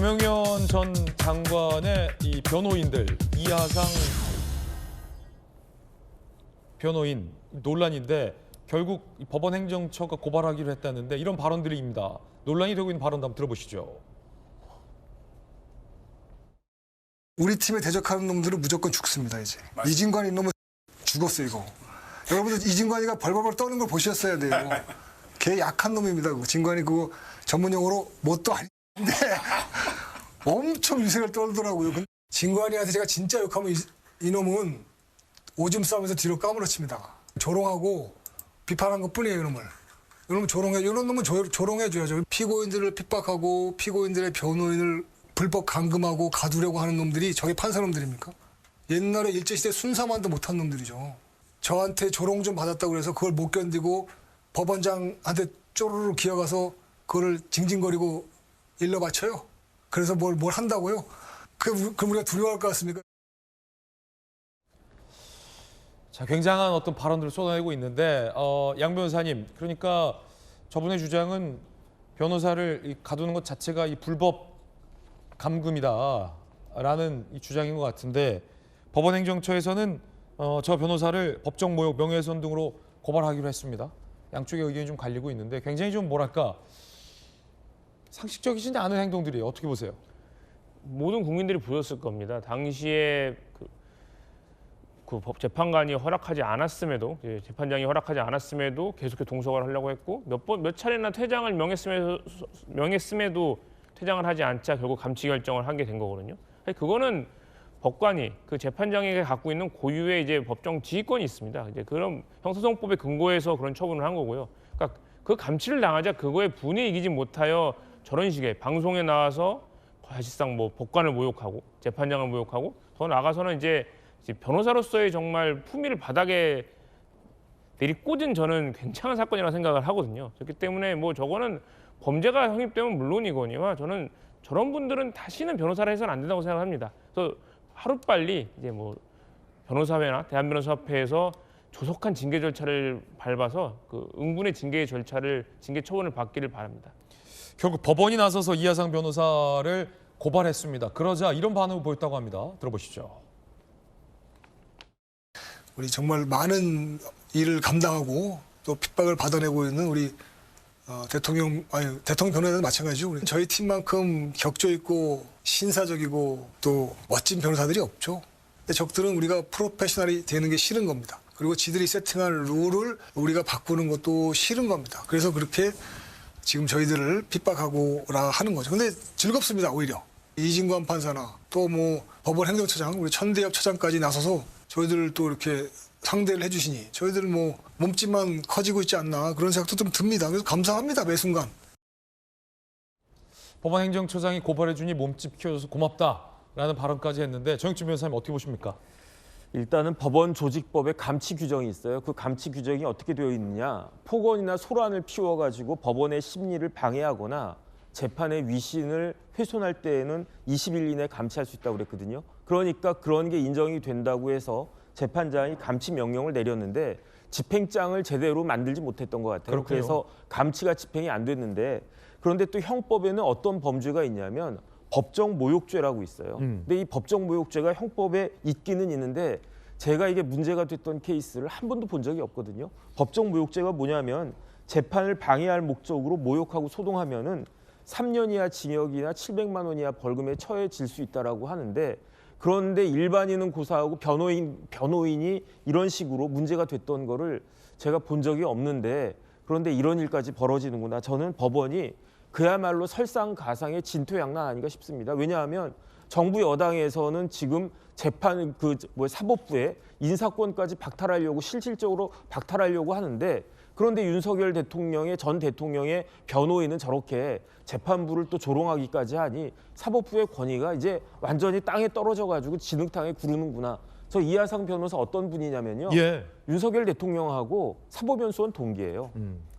김용현 전 장관의 이 변호인들, 이하상 변호인 논란인데 결국 법원 행정처가 고발하기로 했다는데 이런 발언들입니다. 논란이 되고 있는 발언도 한번 들어보시죠. 우리 팀에 대적하는 놈들은 무조건 죽습니다. 이제 이진관이 놈은 죽었어 이거. 여러분들 이진관이가 벌벌벌 떠는 걸 보셨어야 돼요. 걔 약한 놈입니다. 진관이 그거 전문용어로 뭣도 아닌데 엄청 유색을 떨더라고요. 진관이한테 제가 진짜 욕하면 이놈은 오줌 싸면서 뒤로 까무러칩니다. 조롱하고 비판한 것뿐이에요. 이놈은 조롱해. 이런 놈은 조롱해줘야죠. 피고인들을 핍박하고 피고인들의 변호인을 불법 감금하고 가두려고 하는 놈들이 저게 판사놈들입니까? 옛날에 일제시대 순사만도 못한 놈들이죠. 저한테 조롱 좀 받았다고 해서 그걸 못 견디고 법원장한테 쪼르르 기어가서 그걸 징징거리고 일러 바쳐요. 그래서 뭘 한다고요? 그럼 우리가 두려워할 것 같습니까? 자, 굉장한 어떤 발언들을 쏟아내고 있는데 양 변호사님, 그러니까 저분의 주장은 변호사를 가두는 것 자체가 이 불법 감금이다라는 이 주장인 것 같은데 법원 행정처에서는 저 변호사를 법정 모욕, 명예훼손 등으로 고발하기로 했습니다. 양쪽의 의견이 좀 갈리고 있는데 굉장히 좀 뭐랄까 상식적이지 않은 행동들이에요. 어떻게 보세요? 모든 국민들이 보셨을 겁니다. 당시에 그 재판관이 허락하지 않았음에도 재판장이 허락하지 않았음에도 계속해서 동석을 하려고 했고 몇 차례나 퇴장을 명했음에도 퇴장을 하지 않자 결국 감치 결정을 하게 된 거거든요. 그거는 법관이 그 재판장에게 갖고 있는 고유의 이제 법정 지휘권이 있습니다. 이제 그런 형사소송법에 근거해서 그런 처분을 한 거고요. 그러니까 그 감치를 당하자 그거에 분에 이기지 못하여 저런 식의 방송에 나와서 사실상 뭐 법관을 모욕하고 재판장을 모욕하고 더 나아가서는 이제 변호사로서의 정말 품위를 바닥에 내리꽂은 저는 굉장한 사건이라고 생각을 하거든요. 그렇기 때문에 뭐 저거는 범죄가 성립되면 물론이거니와 저는 저런 분들은 다시는 변호사를 해서는 안 된다고 생각합니다. 그래서 하루빨리 이제 뭐 변호사회나 대한변호사협회에서 조속한 징계 절차를 밟아서 그 응분의 징계 처분을 받기를 바랍니다. 결국 법원이 나서서 이하상 변호사를 고발했습니다. 그러자 이런 반응을 보였다고 합니다. 들어보시죠. 우리 정말 많은 일을 감당하고 또 핍박을 받아내고 있는 우리 대통령 변호사는 마찬가지죠. 우리 저희 팀만큼 격조 있고 신사적이고 또 멋진 변호사들이 없죠. 근데 적들은 우리가 프로페셔널이 되는 게 싫은 겁니다. 그리고 지들이 세팅한 룰을 우리가 바꾸는 것도 싫은 겁니다. 그래서 그렇게 지금 저희들을 핍박하고라 하는 거죠. 근데 즐겁습니다, 오히려. 이진관 판사나 또 뭐 법원 행정처장, 우리 천대엽 처장까지 나서서 저희들을 또 이렇게 상대를 해주시니 저희들 뭐 몸집만 커지고 있지 않나 그런 생각도 좀 듭니다. 그래서 감사합니다, 매 순간. 법원 행정처장이 고발해주니 몸집 키워줘서 고맙다라는 발언까지 했는데 정혁준 변호사님 어떻게 보십니까? 일단은 법원 조직법에 감치 규정이 있어요. 그 감치 규정이 어떻게 되어 있느냐. 폭언이나 소란을 피워가지고 법원의 심리를 방해하거나 재판의 위신을 훼손할 때에는 20일 이내에 감치할 수 있다고 그랬거든요. 그러니까 그런 게 인정이 된다고 해서 재판장이 감치 명령을 내렸는데 집행장을 제대로 만들지 못했던 것 같아요. 그렇군요. 그래서 감치가 집행이 안 됐는데 그런데 또 형법에는 어떤 범죄가 있냐면 법정 모욕죄라고 있어요. 근데 이 법정 모욕죄가 형법에 있기는 있는데 제가 이게 문제가 됐던 케이스를 한 번도 본 적이 없거든요. 법정 모욕죄가 뭐냐면 재판을 방해할 목적으로 모욕하고 소동하면은 3년 이하 징역이나 700만 원 이하 벌금에 처해질 수 있다라고 하는데 그런데 일반인은 고사하고 변호인이 이런 식으로 문제가 됐던 거를 제가 본 적이 없는데 그런데 이런 일까지 벌어지는구나. 저는 법원이 그야말로 설상가상의 진퇴양난 아닌가 싶습니다. 왜냐하면 정부 여당에서는 지금 재판 사법부에 인사권까지 박탈하려고 실질적으로 박탈하려고 하는데 그런데 윤석열 대통령의 전 대통령의 변호인은 저렇게 재판부를 또 조롱하기까지 하니 사법부의 권위가 이제 완전히 땅에 떨어져 가지고 진흙탕에 구르는구나. 저 이하상 변호사 어떤 분이냐면요. 예. 윤석열 대통령하고 사법연수원 동기예요.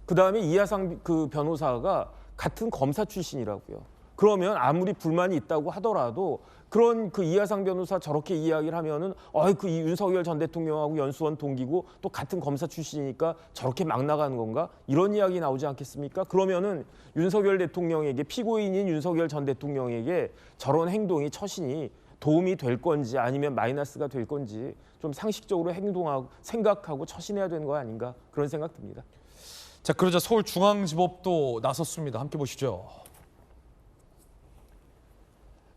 그다음에 이하상 그 변호사가 같은 검사 출신이라고요. 그러면 아무리 불만이 있다고 하더라도 그런 그 이하상 변호사 저렇게 이야기를 하면은 그 윤석열 전 대통령하고 연수원 동기고 또 같은 검사 출신이니까 저렇게 막 나가는 건가? 이런 이야기 나오지 않겠습니까? 그러면은 윤석열 대통령에게 피고인인 윤석열 전 대통령에게 저런 행동이 처신이 도움이 될 건지 아니면 마이너스가 될 건지 좀 상식적으로 행동하고 생각하고 처신해야 되는 거 아닌가 그런 생각 듭니다. 자, 그러자 서울중앙지법도 나섰습니다. 함께 보시죠.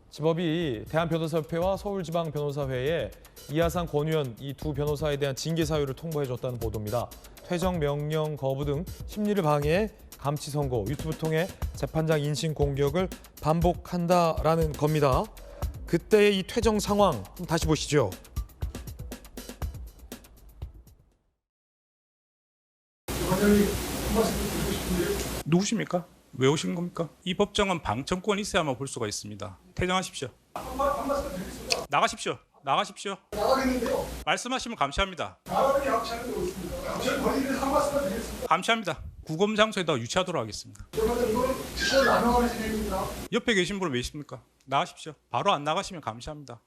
지법이 대한변호사협회와 서울지방변호사회에 이하상, 권우현 이 두 변호사에 대한 징계 사유를 통보해줬다는 보도입니다. 퇴정 명령 거부 등 심리를 방해해 감치 선고, 유튜브 통해 재판장 인신 공격을 반복한다라는 겁니다. 그때의 이 퇴정 상황 한번 다시 보시죠. 누구십니까? 왜 오신 겁니까? 이 법정은 방청권이 있어야만 볼 수가 있습니다. 퇴정하십시오. 나가십시오. 나가십시오. 나가겠는데요. 말씀하시면 감시합니다. 나가는 게 감시하는 게 없습니다. 감시하는 권리를 한 말씀만 드리겠습니다. 감시합니다. 구검 장소에다 유치하도록 하겠습니다. 그러면 이거는 직권 남용하는 진행입니다. 옆에 계신 분은 왜 있습니까? 나가십시오. 바로 안 나가시면 감시합니다.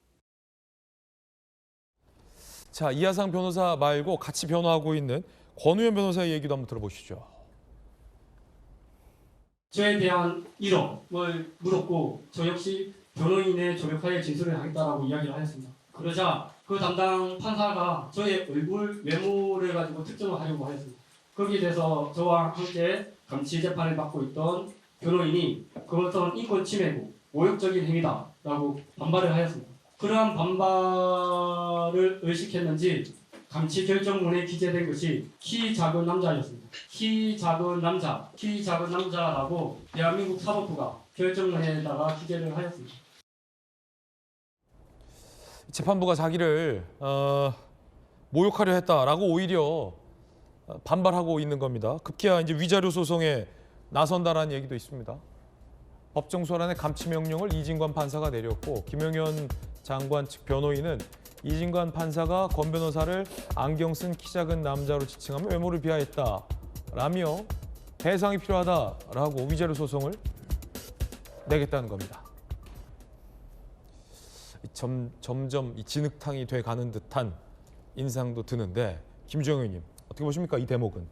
자, 이하상 변호사 말고 같이 변호하고 있는 권우현 변호사의 얘기도 한번 들어보시죠. 저에 대한 1억을 물었고 저 역시 변호인의 조력하에 진술을 하겠다라고 이야기를 하였습니다. 그러자 그 담당 판사가 저의 얼굴 외모를 가지고 특정을 하려고 하였습니다. 거기에 대해서 저와 함께 감시 재판을 받고 있던 변호인이 그것은 인권 침해고 모욕적인 행위다라고 반발을 하였습니다. 그러한 반발을 의식했는지 감치 결정문에 기재된 것이 키 작은 남자였습니다. 키 작은 남자라고 대한민국 사법부가 결정문에다가 기재를 하였습니다. 재판부가 자기를 모욕하려 했다라고 오히려 반발하고 있는 겁니다. 급기야 이제 위자료 소송에 나선다라는 얘기도 있습니다. 법정 소란의 감치 명령을 이진관 판사가 내렸고 김영현 장관 측 변호인은 이진관 판사가 권 변호사를 안경 쓴 키 작은 남자로 지칭하며 외모를 비하했다라며 배상이 필요하다라고 위자료 소송을 내겠다는 겁니다. 점점 이 진흙탕이 돼가는 듯한 인상도 드는데 김주영 의원님 어떻게 보십니까? 이 대목은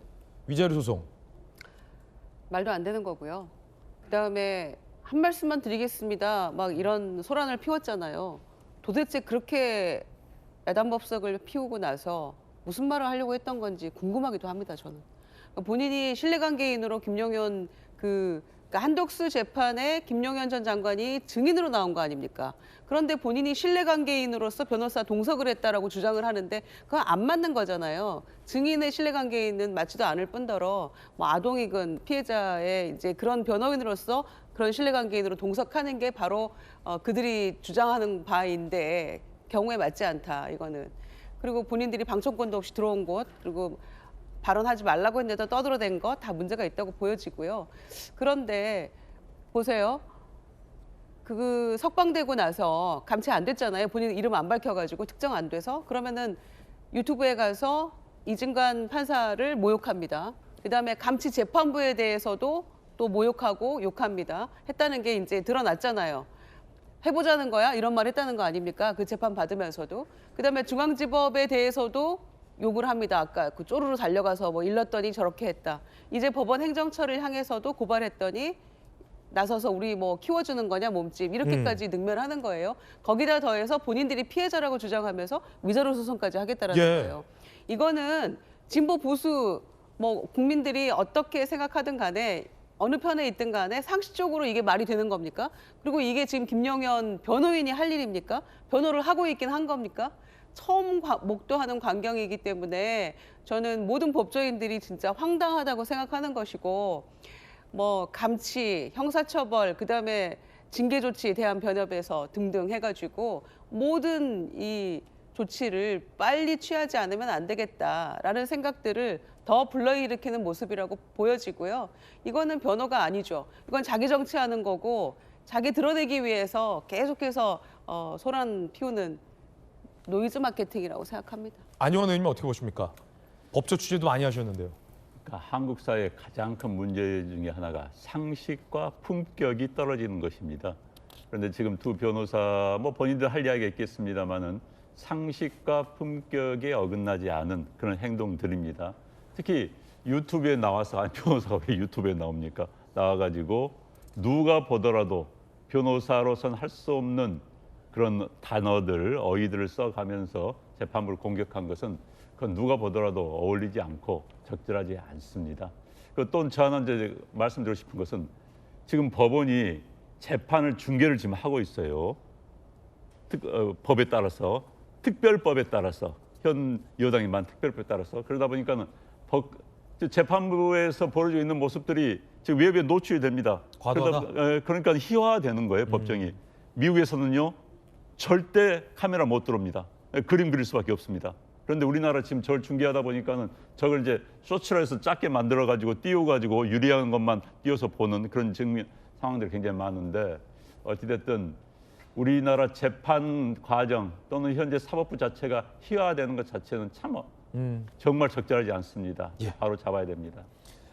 위자료 소송. 말도 안 되는 거고요. 그다음에 한 말씀만 드리겠습니다. 막 이런 소란을 피웠잖아요. 도대체 그렇게 야단법석을 피우고 나서 무슨 말을 하려고 했던 건지 궁금하기도 합니다. 저는 본인이 신뢰관계인으로 김용현 그러니까 한독수 재판에 김용현 전 장관이 증인으로 나온 거 아닙니까? 그런데 본인이 신뢰관계인으로서 변호사 동석을 했다라고 주장을 하는데 그건 안 맞는 거잖아요. 증인의 신뢰관계인은 맞지도 않을 뿐더러 뭐 아동이건 피해자의 이제 그런 변호인으로서 그런 신뢰관계인으로 동석하는 게 바로 그들이 주장하는 바인데 경우에 맞지 않다 이거는. 그리고 본인들이 방청권도 없이 들어온 곳 그리고 발언하지 말라고 했는데도 떠들어댄 거 다 문제가 있다고 보여지고요. 그런데 보세요. 그 석방되고 나서 감치 안 됐잖아요. 본인 이름 안 밝혀가지고 특정 안 돼서. 그러면은 유튜브에 가서 이진관 판사를 모욕합니다. 그다음에 감치 재판부에 대해서도 또 모욕하고 욕합니다. 했다는 게 이제 드러났잖아요. 해보자는 거야? 이런 말 했다는 거 아닙니까? 그 재판 받으면서도. 그다음에 중앙지법에 대해서도 욕을 합니다. 아까 그 쪼르르 달려가서 뭐 일렀더니 저렇게 했다. 이제 법원 행정처를 향해서도 고발했더니 나서서 우리 뭐 키워주는 거냐 몸집 이렇게까지 능멸하는 거예요. 거기다 더해서 본인들이 피해자라고 주장하면서 위자료 소송까지 하겠다라는 거예요. 이거는 진보 보수 뭐 국민들이 어떻게 생각하든 간에 어느 편에 있든 간에 상식적으로 이게 말이 되는 겁니까? 그리고 이게 지금 김용현 변호인이 할 일입니까? 변호를 하고 있긴 한 겁니까? 처음 목도하는 광경이기 때문에 저는 모든 법조인들이 진짜 황당하다고 생각하는 것이고 뭐 감치, 형사처벌, 그다음에 징계조치 대한변협에서 등등 해가지고 모든 이 조치를 빨리 취하지 않으면 안 되겠다라는 생각들을 더 불러일으키는 모습이라고 보여지고요. 이거는 변호가 아니죠. 이건 자기 정치하는 거고 자기 드러내기 위해서 계속해서 소란 피우는 노이즈 마케팅이라고 생각합니다. 안효원 의원님 어떻게 보십니까? 법조 취재도 많이 하셨는데요. 그러니까 한국 사회의 가장 큰 문제 중에 하나가 상식과 품격이 떨어지는 것입니다. 그런데 지금 두 변호사 뭐 본인들 할 이야기가 있겠습니다만은 상식과 품격에 어긋나지 않은 그런 행동들입니다. 특히 유튜브에 나와서 아니 변호사가 왜 유튜브에 나옵니까? 나와가지고 누가 보더라도 변호사로선 할 수 없는 그런 단어들, 어휘들을 써가면서 재판부를 공격한 것은 그건 누가 보더라도 어울리지 않고 적절하지 않습니다. 또 저는 이제 말씀드리고 싶은 것은 지금 법원이 재판을 중계를 지금 하고 있어요. 법에 따라서 특별법에 따라서 현 여당이 만 특별법에 따라서 그러다 보니까는 재판부에서 벌어지고 있는 모습들이 지금 외부에 노출이 됩니다. 과도하다? 그러니까 희화화되는 거예요, 법정이. 미국에서는요 절대 카메라 못 들어옵니다. 그림 그릴 수밖에 없습니다. 그런데 우리나라 지금 저걸 중계하다 보니까는 저걸 이제 쇼츠로 해서 작게 만들어 가지고 띄워가지고 유리한 것만 띄워서 보는 그런 상황들이 굉장히 많은데 어찌됐든 우리나라 재판 과정 또는 현재 사법부 자체가 희화화되는 것 자체는 참 정말 적절하지 않습니다. 바로 잡아야 됩니다.